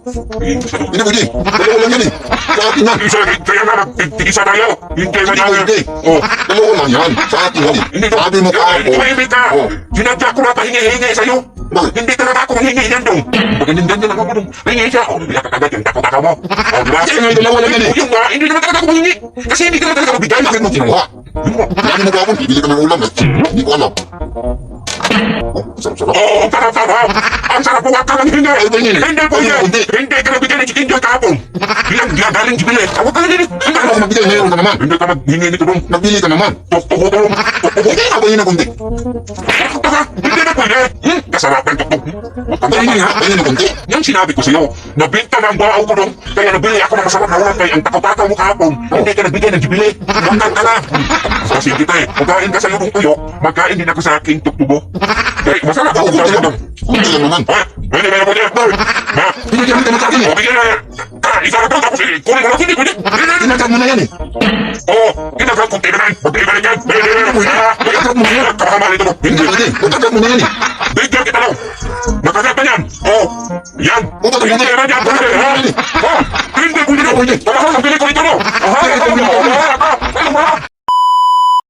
Hindi pwede. Dalawa lang yan eh. Sa akin yan. Kaya nga nagtigisa tayo. Hindi Hindi na pwede. Oh. Dalawa lang yan. Sa akin yan eh. Sabi mo ka ako. Tumahimik ka. Oh. Sinadya ko na pahingi-hingi sa'yo. Bakit? Hindi talaga ako manghingi yan dong. Pag ganyan ako dong. Pahingi siya. O, bibila ka kagad yung tako-takaw mo. O, diba? Kaya nga, dalawa lang yan eh. Yung nga, hindi naman talaga ako manghingi. Kasi hindi ka naman talaga mabigay. Bakit mo kinuha? Sabi mo ka ako, bibili ka ng ulam eh. Hindi ko alam. Oh, sarap-sarap. Oo, ang sarap-sarap. Ang sarap mo ka lang hindi. Ay, tingin. Hindi po yan. Hindi ka nabigyan ng chicken joy kahapon. Bilang galing jibili. Tawag ka na din. Ano ako magbigay ngayon ka naman? Hindi ka maghingi nito dong. Nagbili ka naman. Tuktuko dong. Tuktuko. Hindi ka ba yun ang kundi? Taka, hindi na pwede. Kasarapan tuktok. Pahingi nga, pahingi ng kunti. Yan sinabi ko sa'yo. Nabinta ng bao ko dong. Kaya nabili ako ng masarap na ulam kay ang takaw-takaw mo kahapon. Hindi ka nagbigay ng jibili. Makan ka na. Kasi kita eh. Magkain ka sa'yo ng tuyo. Magkain din ako sa aking tuktubo. Kaya masarap Ako, ako kunti sa'yo lang. dong. Kunti lang naman. Ha? Pwede ba pwede? Ha? Binigyan ka naman sa akin eh. O, bigyan na. Isa na to, tapos kunin mo lang. Hindi pwede. Tinagad mo na yan eh. Oo, ginagal kong tinanan. Magbibalik yan. Tinagad mo na yan. Kapakamali ito. Hindi pwede. Tinagad mo na yan eh. Bigyan kita lang. Nakagat na yan. Oo. Yan. O, bakit hindi? Bigyan na yan. Pwede. Ha? Pwede. Ha? Hindi pwede. Talagang ang bili ko ito mo. Ha?